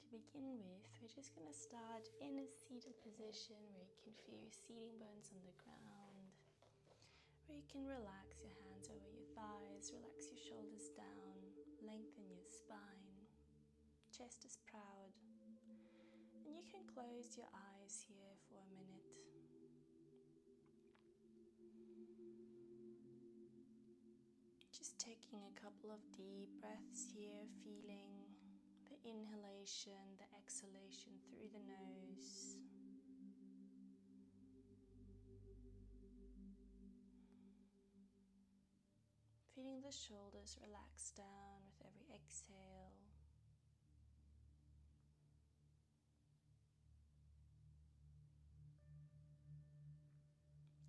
To begin with, we're just going to start in a seated position where you can feel your seating bones on the ground, where you can relax your hands over your thighs, relax your shoulders down, lengthen your spine, chest is proud, and you can close your eyes here for a minute. Just taking a couple of deep breaths here, feeling the inhalation, the exhalation through the nose. Feeling the shoulders relax down with every exhale.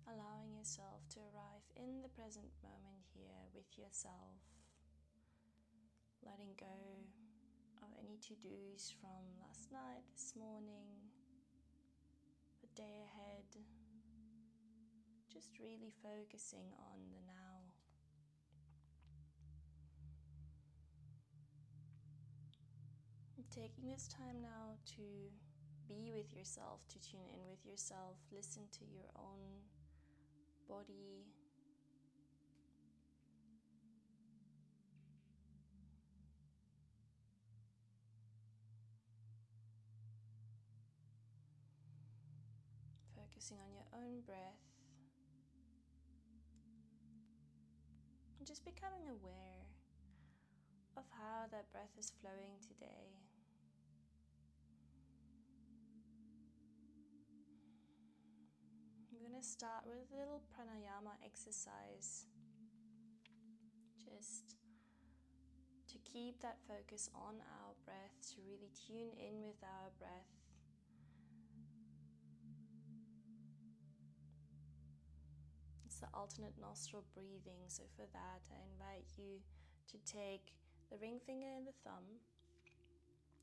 Allowing yourself to arrive in the present moment here with yourself. Letting go of any to-dos from last night, this morning, the day ahead. Just really focusing on the now. And taking this time now to be with yourself, to tune in with yourself, listen to your own body. Focusing on your own breath. And just becoming aware of how that breath is flowing today. I'm going to start with a little pranayama exercise, just to keep that focus on our breath, to really tune in with our breath. It's the alternate nostril breathing, so for that I invite you to take the ring finger and the thumb.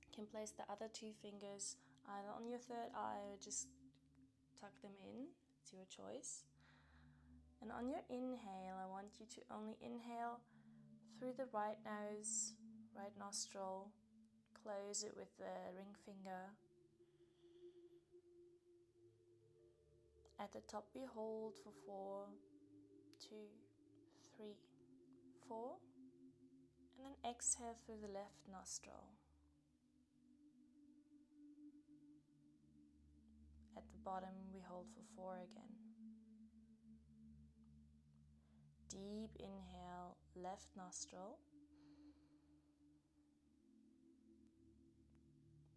You can place the other two fingers either on your third eye or just tuck them in. It's your choice. And on your inhale, I want you to only inhale through the right nose, right nostril. Close it with the ring finger. At the top, we hold for 4, 2, 3, 4. And then exhale through the left nostril. At the bottom, we hold for 4 again. Deep inhale, left nostril.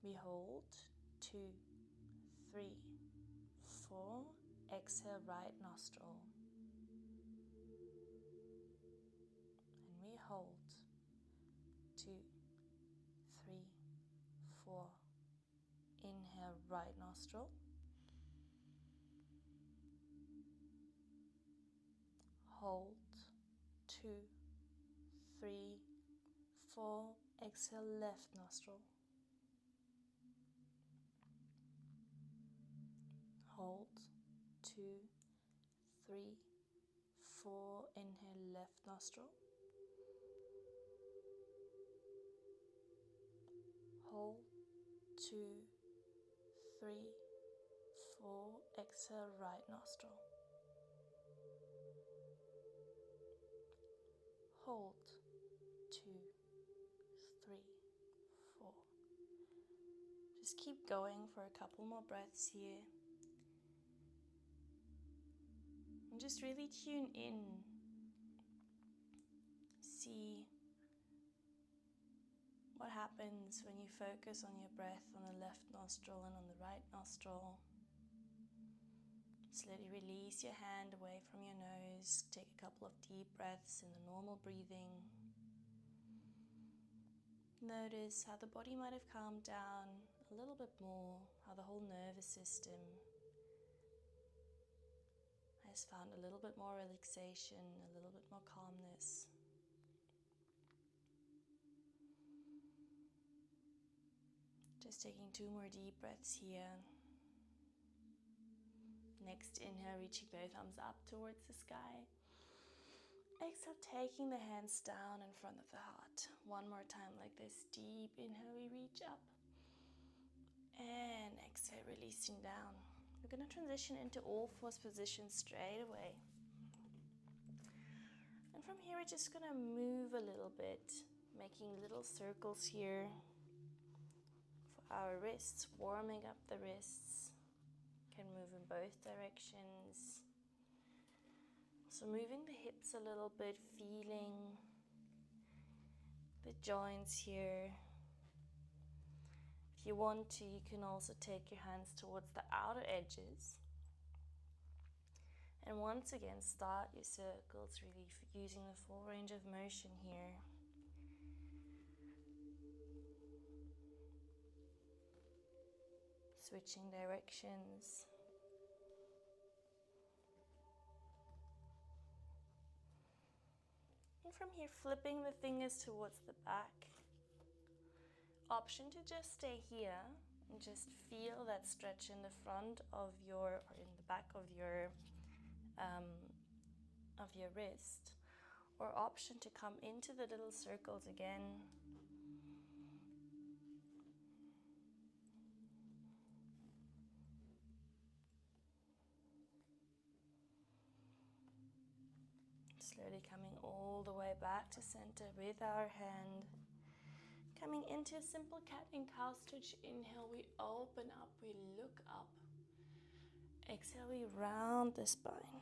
We hold 2, 3, 4. Exhale, right nostril. And we hold 2, 3, 4. Inhale, right nostril. Hold 2, 3, 4. Exhale, left nostril. Hold 2, 3, 4. Inhale, left nostril. Hold 2, 3, 4. Exhale, right nostril. Hold 2, 3, 4. Just keep going for a couple more breaths here. And just really tune in. See what happens when you focus on your breath on the left nostril and on the right nostril. Slowly release your hand away from your nose. Take a couple of deep breaths in the normal breathing. Notice how the body might have calmed down a little bit more, how the whole nervous system has found a little bit more relaxation, a little bit more calmness. Just taking 2 more deep breaths here. Next inhale, reaching both arms up towards the sky. Exhale, taking the hands down in front of the heart. One more time like this. Deep inhale, we reach up. And exhale, releasing down. We're going to transition into all fours position straight away. And from here, we're just going to move a little bit, making little circles here for our wrists, warming up the wrists. Can move in both directions. So moving the hips a little bit, feeling the joints here. If you want to, you can also take your hands towards the outer edges. And once again, start your circles, really using the full range of motion here. Switching directions. And from here, flipping the fingers towards the back. Option to just stay here and just feel that stretch in the front of your, or in the back of your wrist. Or option to come into the little circles again. Slowly coming all the way back to center with our hand. Coming into a simple cat and cow stretch. Inhale, we open up, we look up. Exhale, we round the spine.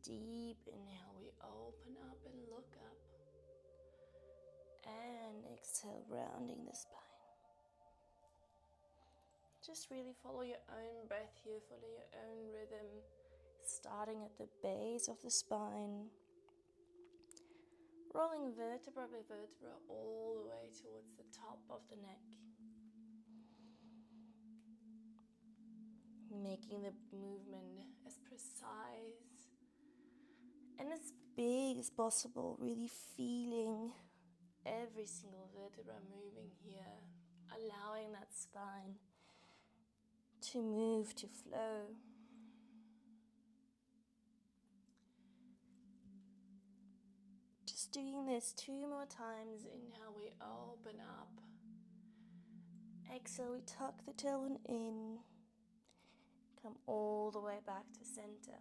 Deep inhale, we open up and look up. And exhale, rounding the spine. Just really follow your own breath here, follow your own rhythm. Starting at the base of the spine. Rolling vertebra by vertebra all the way towards the top of the neck. Making the movement as precise and as big as possible. Really feeling every single vertebra moving here. Allowing that spine to move, to flow. Just doing this 2 more times. Inhale, we open up. Exhale, we tuck the tailbone in. Come all the way back to center.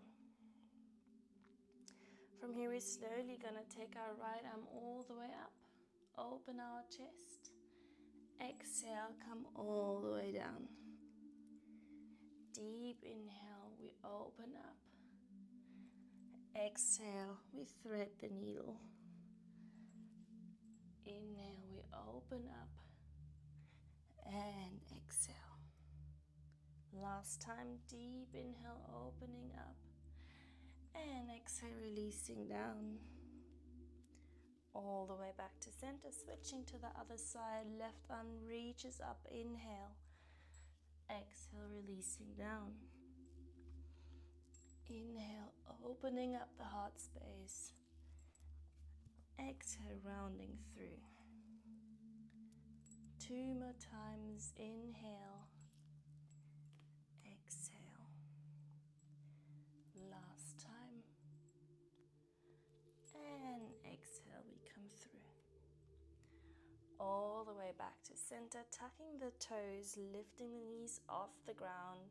From here, we're slowly going to take our right arm all the way up. Open our chest. Exhale, come all the way down. Deep inhale, we open up. Exhale, we thread the needle. Inhale, we open up. And exhale. Last time, deep inhale, opening up. And exhale, releasing down. All the way back to center, switching to the other side. Left arm reaches up, inhale. Exhale, releasing down. Inhale, opening up the heart space. Exhale, rounding through. 2 more times. Inhale. Exhale. Last time. And exhale, we come through. All the way back to center, tucking the toes, lifting the knees off the ground.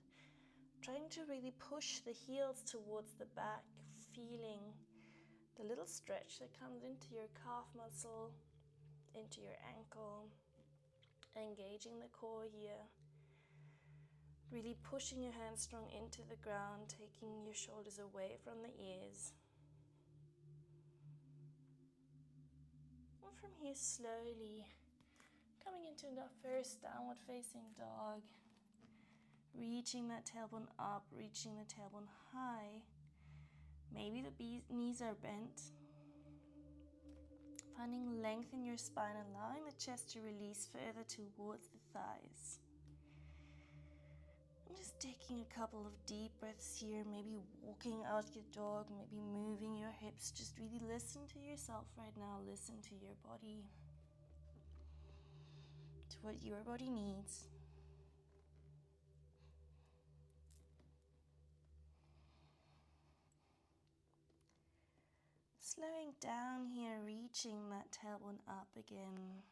Trying to really push the heels towards the back, feeling the little stretch that comes into your calf muscle, into your ankle, engaging the core here. Really pushing your hamstring into the ground, taking your shoulders away from the ears. And from here, slowly coming into the first downward facing dog. Reaching that tailbone up, reaching the tailbone high. Maybe the knees are bent. Finding length in your spine, allowing the chest to release further towards the thighs. I'm just taking a couple of deep breaths here, maybe walking out your dog, maybe moving your hips. Just really listen to yourself right now. Listen to your body, to what your body needs. Slowing down here, reaching that tailbone up again.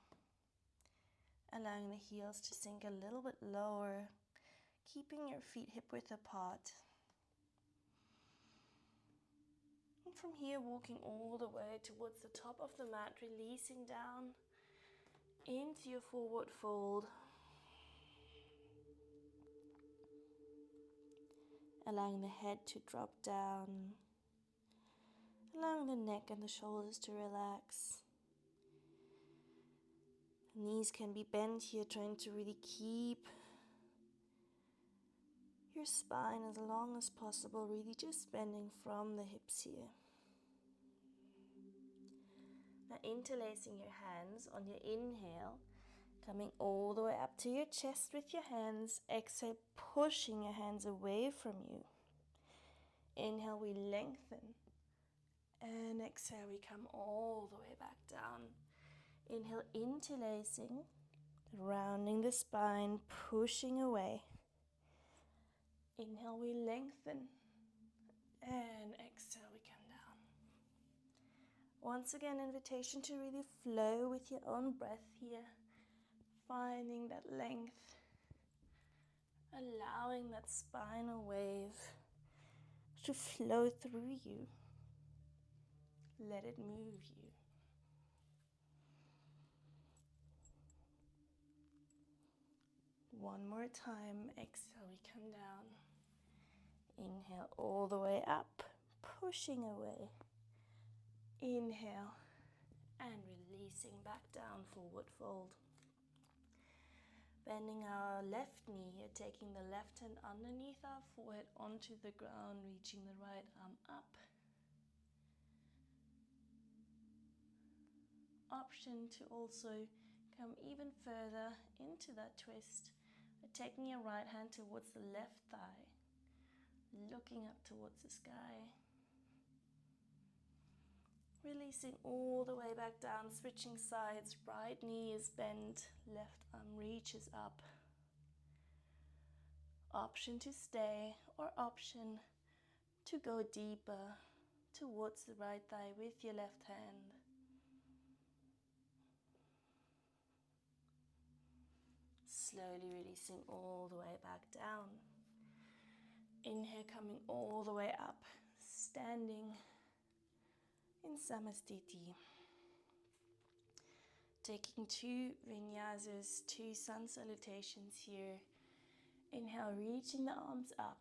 allowing the heels to sink a little bit lower, keeping your feet hip-width apart. And from here, walking all the way towards the top of the mat, releasing down into your forward fold. Allowing the head to drop down. Allowing the neck and the shoulders to relax. Knees can be bent here, trying to really keep your spine as long as possible, really just bending from the hips here. Now interlacing your hands on your inhale, coming all the way up to your chest with your hands. Exhale, pushing your hands away from you. Inhale, we lengthen. And exhale, we come all the way back down. Inhale, interlacing, rounding the spine, pushing away. Inhale, we lengthen. And exhale, we come down. Once again, invitation to really flow with your own breath here. Finding that length. Allowing that spinal wave to flow through you. Let it move you. One more time. Exhale, we come down. Inhale all the way up, pushing away. Inhale and releasing back down, forward fold. Bending our left knee here, taking the left hand underneath our forehead onto the ground, reaching the right arm up. Option to also come even further into that twist by taking your right hand towards the left thigh, looking up towards the sky. Releasing all the way back down, switching sides. Right knee is bent, left arm reaches up. Option to stay or option to go deeper towards the right thigh with your left hand. Slowly releasing all the way back down. Inhale, coming all the way up, standing in Samastiti. Taking 2 vinyasas, 2 sun salutations here. Inhale, reaching the arms up.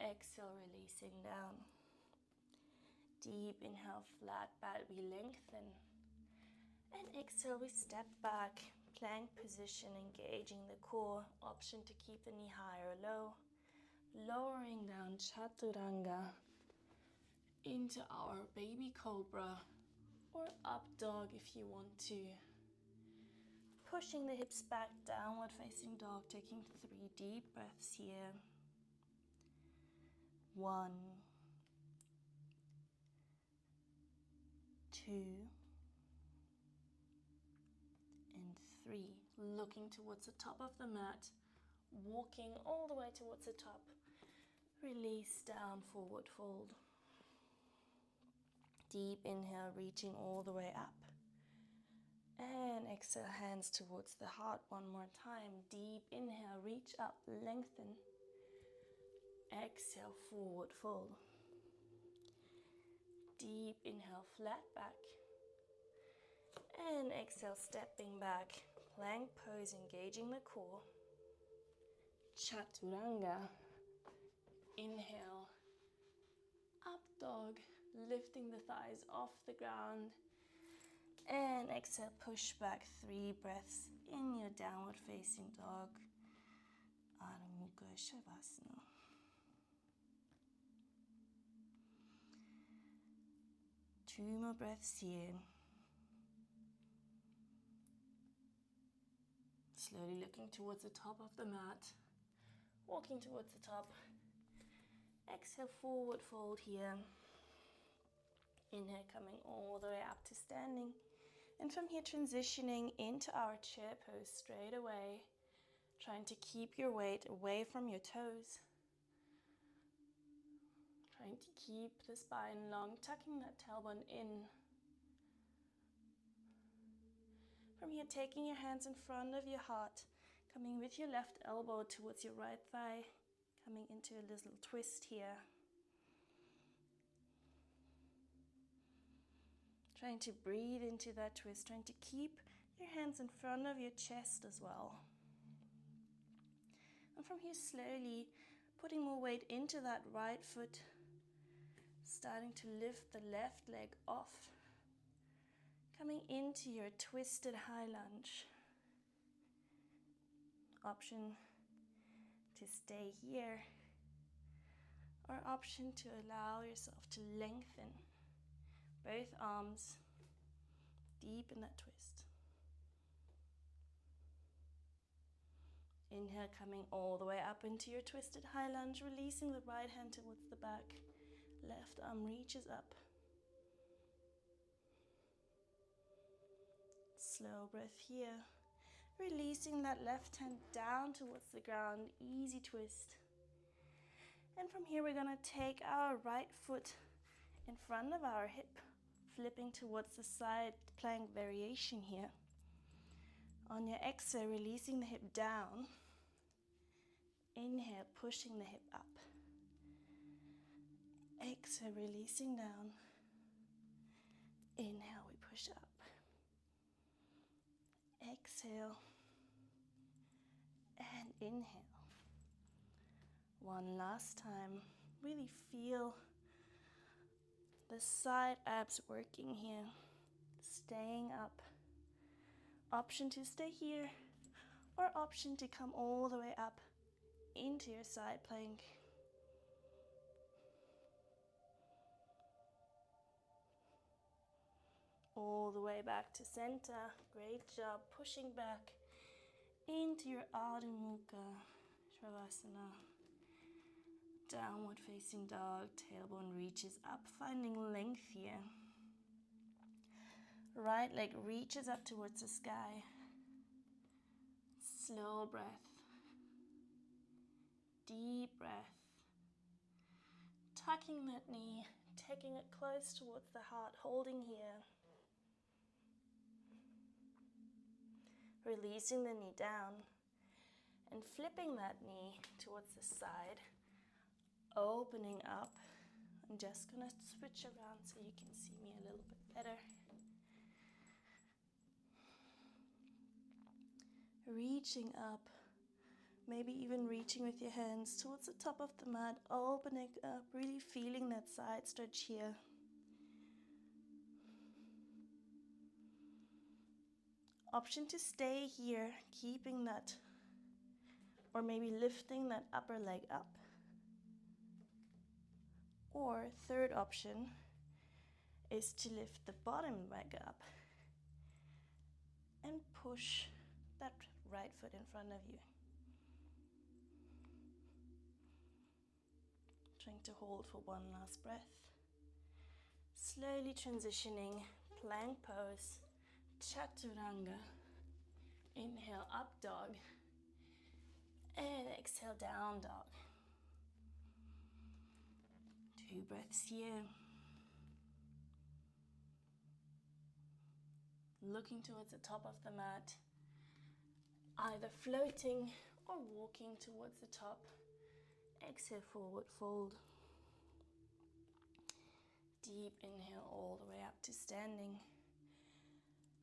Exhale, releasing down. Deep inhale, flat back, we lengthen. And exhale, we step back, plank position, engaging the core. Option to keep the knee high or low. Lowering down, chaturanga, into our baby cobra or up dog if you want to. Pushing the hips back, downward facing dog, taking 3 deep breaths here. 1, 2, and 3. Looking towards the top of the mat, walking all the way towards the top. Release down, forward fold. Deep inhale, reaching all the way up. And exhale, hands towards the heart one more time. Deep inhale, reach up, lengthen. Exhale, forward fold. Deep inhale, flat back. And exhale, stepping back. Plank pose, engaging the core. Chaturanga. Inhale, up dog, lifting the thighs off the ground. And exhale, push back 3 breaths in your downward facing dog. Adho Mukha Shavasana. Two more breaths here. Slowly looking towards the top of the mat. Walking towards the top. Exhale, forward fold here. Inhale, coming all the way up to standing. And from here, transitioning into our chair pose straight away. Trying to keep your weight away from your toes. Trying to keep the spine long, tucking that tailbone in. From from here, taking your hands in front of your heart, coming with your left elbow towards your right thigh, coming into a little twist here. Trying to breathe into that twist, trying to keep your hands in front of your chest as well. And from here, slowly putting more weight into that right foot, starting to lift the left leg off, coming into your twisted high lunge. Option to stay here, or option to allow yourself to lengthen both arms deep in that twist. Inhale, coming all the way up into your twisted high lunge, releasing the right hand towards the back. Left arm reaches up. Slow breath here. Releasing that left hand down towards the ground, easy twist. And from here, we're gonna take our right foot in front of our hip, flipping towards the side, plank variation here. On your exhale, releasing the hip down. Inhale, pushing the hip up. Exhale, releasing down. Inhale, we push up. Exhale. And inhale. One last time. Really feel the side abs working here. Staying up. Option to stay here, or option to come all the way up into your side plank. All the way back to center. Great job. Pushing back into your Ardha Mukha Shavasana. Downward facing dog. Tailbone reaches up, finding length here. Right leg reaches up towards the sky. Slow breath. Deep breath. Tucking that knee, taking it close towards the heart, holding here. Releasing the knee down and flipping that knee towards the side, opening up. I'm just gonna switch around so you can see me a little bit better. Reaching up, maybe even reaching with your hands towards the top of the mat, opening up, really feeling that side stretch here. Option to stay here, keeping that, or maybe lifting that upper leg up. Or third option is to lift the bottom leg up and push that right foot in front of you. Trying to hold for one last breath. Slowly transitioning, plank pose, chaturanga. Inhale, up dog. And exhale, down dog. 2 breaths here. Looking towards the top of the mat. Either floating or walking towards the top. Exhale, forward fold. Deep inhale all the way up to standing.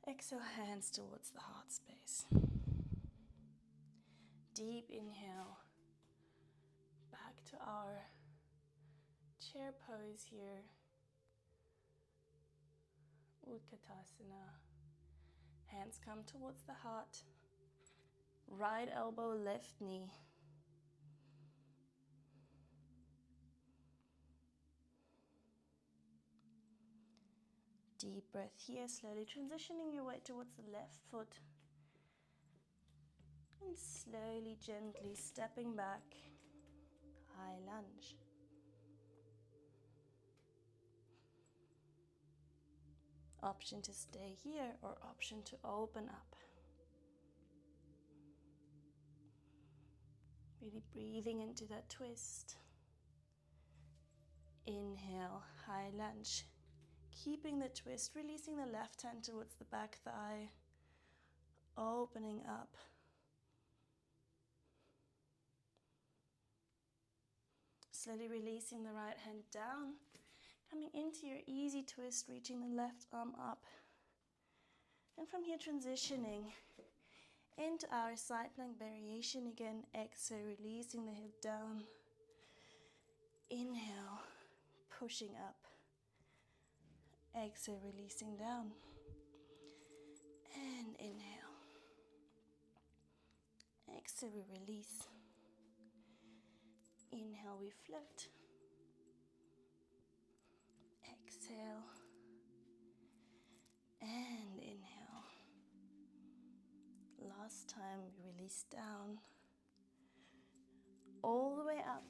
Exhale, hands towards the heart space. Deep inhale. Back to our chair pose here. Utkatasana. Hands come towards the heart. Right elbow, left knee. Deep breath here, slowly transitioning your weight towards the left foot. And slowly, gently stepping back. High lunge. Option to stay here or option to open up. Really breathing into that twist. Inhale, high lunge. Keeping the twist, releasing the left hand towards the back thigh. opening up. Slowly releasing the right hand down, coming into your easy twist, reaching the left arm up. And from here, transitioning into our side plank variation again. Exhale, releasing the hip down. Inhale, pushing up. Exhale, releasing down. And inhale. Exhale, we release. Inhale, we float. Exhale. And inhale. Last time, we release down. All the way up.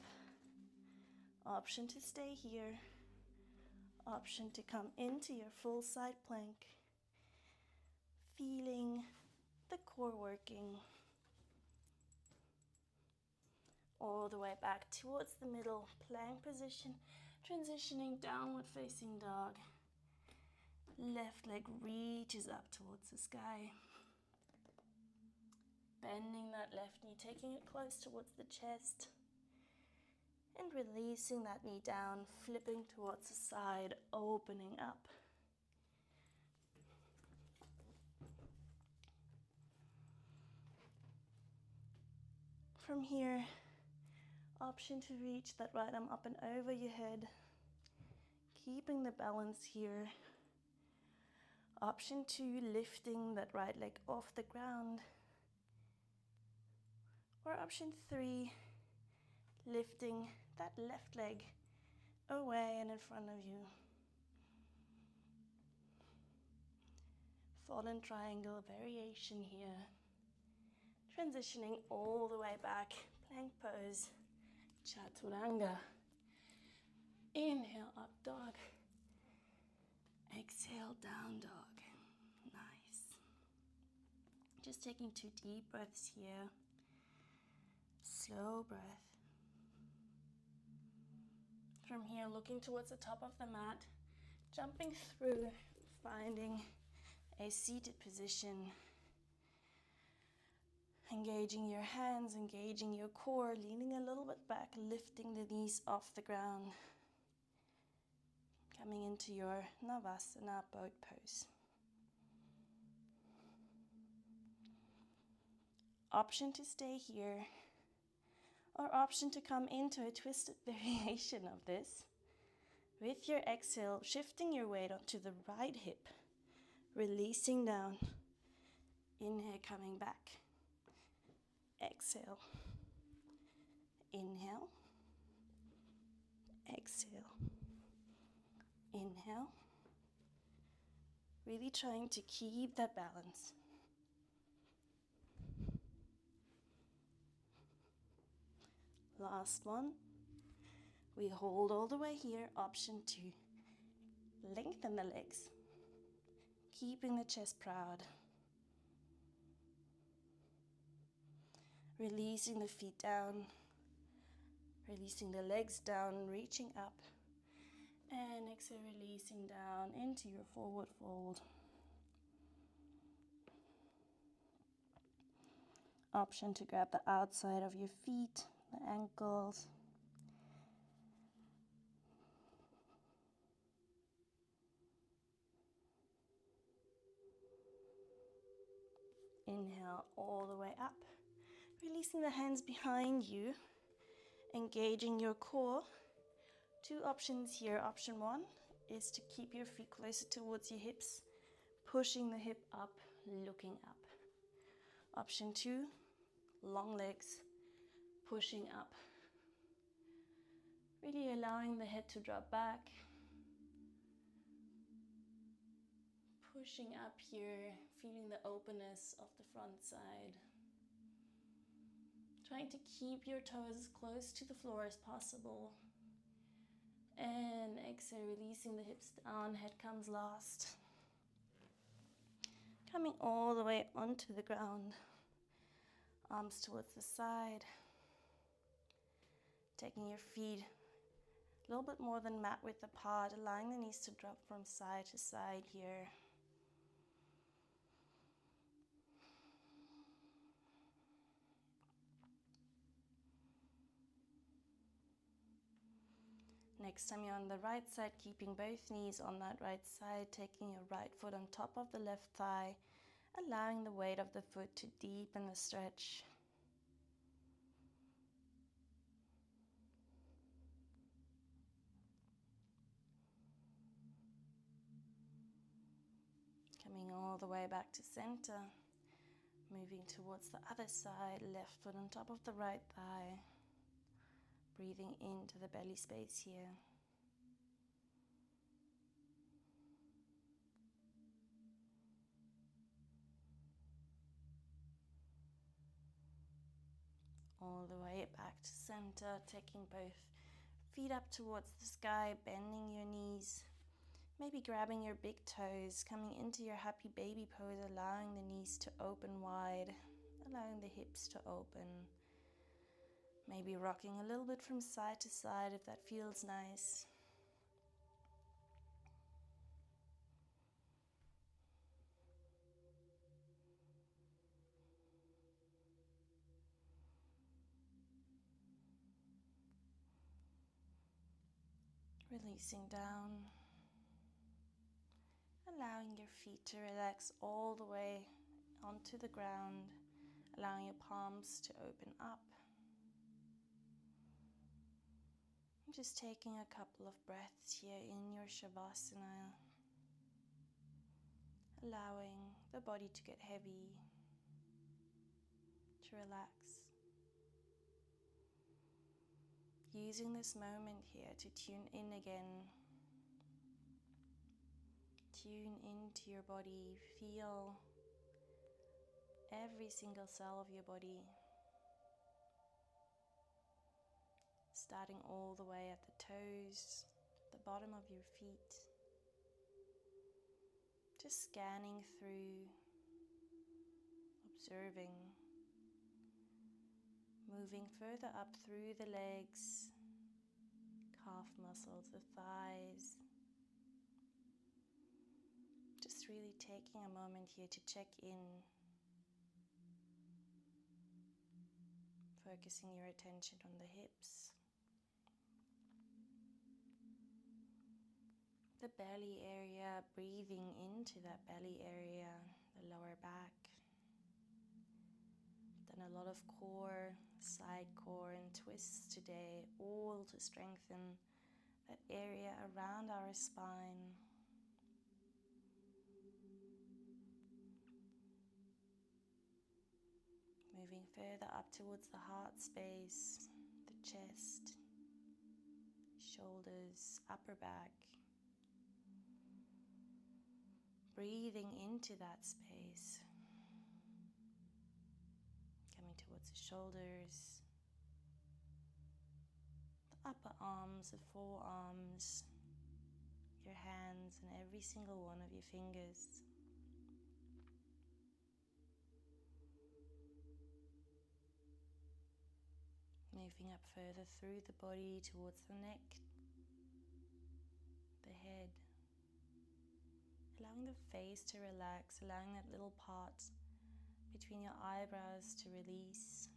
Option to stay here. Option to come into your full side plank. Feeling the core working. All the way back towards the middle plank position. Transitioning downward facing dog. Left leg reaches up towards the sky. Bending that left knee, taking it close towards the chest. And releasing that knee down, flipping towards the side, opening up. From here, option to reach that right arm up and over your head. Keeping the balance here. Option 2, lifting that right leg off the ground. Or option 3, lifting that left leg away and in front of you. Fallen triangle variation here. Transitioning all the way back, plank pose, chaturanga. Inhale, up dog. Exhale, down dog. Nice. Just taking 2 deep breaths here. Slow breath. From here, looking towards the top of the mat, jumping through, finding a seated position. Engaging your hands, engaging your core, leaning a little bit back, lifting the knees off the ground. Coming into your Navasana boat pose. Option to stay here, or option to come into a twisted variation of this. With your exhale, shifting your weight onto the right hip, releasing down. Inhale, coming back. Exhale. Inhale. Exhale. Inhale. Really trying to keep that balance. Last one. We hold all the way here. Option 2. Lengthen the legs. Keeping the chest proud. Releasing the feet down. Releasing the legs down, reaching up. And exhale, releasing down into your forward fold. Option to grab the outside of your feet, the ankles. Inhale all the way up. Releasing the hands behind you. Engaging your core. 2 options here. Option 1 is to keep your feet closer towards your hips. Pushing the hip up, looking up. Option 2, long legs, pushing up. Really allowing the head to drop back. Pushing up here, feeling the openness of the front side. Trying to keep your toes as close to the floor as possible. And exhale, releasing the hips down, head comes last. Coming all the way onto the ground. Arms towards the side. Taking your feet a little bit more than mat width apart, allowing the knees to drop from side to side here. Next time you're on the right side, keeping both knees on that right side, taking your right foot on top of the left thigh, allowing the weight of the foot to deepen the stretch. Coming all the way back to center, moving towards the other side, left foot on top of the right thigh, breathing into the belly space here. All the way back to center, taking both feet up towards the sky, bending your knees, maybe grabbing your big toes, coming into your happy baby pose, allowing the knees to open wide, allowing the hips to open. Maybe rocking a little bit from side to side if that feels nice. Releasing down, allowing your feet to relax all the way onto the ground, allowing your palms to open up. And just taking a couple of breaths here in your Shavasana, allowing the body to get heavy, to relax. Using this moment here to tune in again. Tune into your body. Feel every single cell of your body. Starting all the way at the toes, the bottom of your feet. Just scanning through, observing. Moving further up through the legs, calf muscles, the thighs. Just really taking a moment here to check in. Focusing your attention on the hips. The belly area, breathing into that belly area, the lower back. Done a lot of core, side core and twists today, all to strengthen that area around our spine. Moving further up towards the heart space, the chest, shoulders, upper back. Breathing into that space. Coming towards the shoulders, the upper arms, the forearms, your hands and every single one of your fingers. Moving up further through the body towards the neck, the head. Allowing the face to relax, allowing that little part between your eyebrows to release.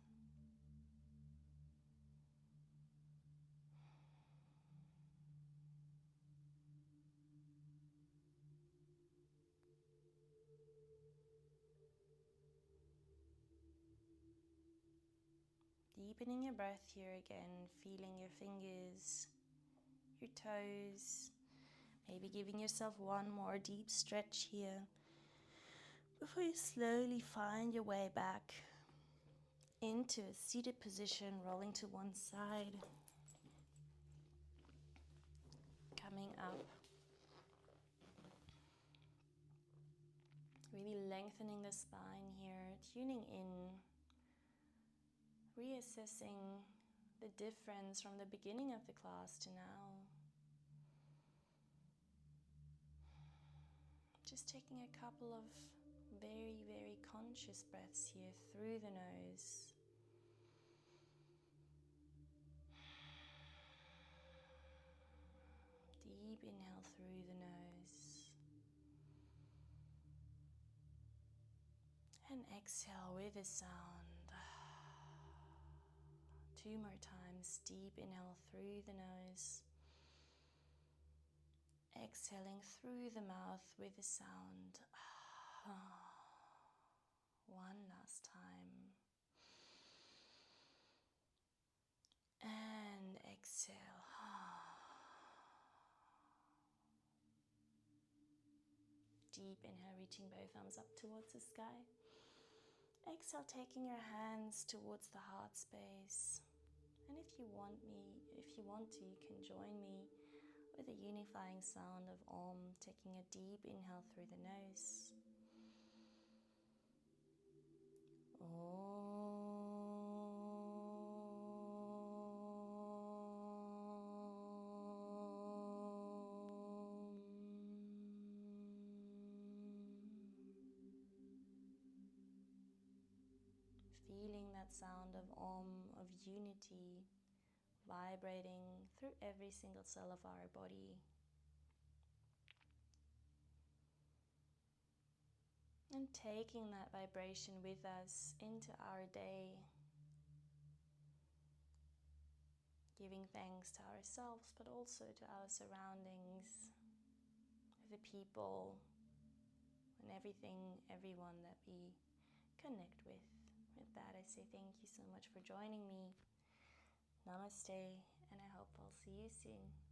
Deepening your breath here again, feeling your fingers, your toes. Maybe giving yourself one more deep stretch here before you slowly find your way back into a seated position, rolling to one side. Coming up. Really lengthening the spine here, tuning in. Reassessing the difference from the beginning of the class to now. Just taking a couple of very, very conscious breaths here through the nose. Deep inhale through the nose. And exhale with a sound. 2 more times. Deep inhale through the nose. exhaling through the mouth with the sound. One last time. And exhale. Deep inhale, reaching both arms up towards the sky. Exhale, taking your hands towards the heart space. And if you want to, you can join me with a unifying sound of Om, taking a deep inhale through the nose. Om. Feeling that sound of Om, of unity, vibrating through every single cell of our body. And taking that vibration with us into our day. Giving thanks to ourselves, but also to our surroundings, the people, and everyone that we connect with. With that, I say thank you so much for joining me. Namaste, and I hope I'll see you soon.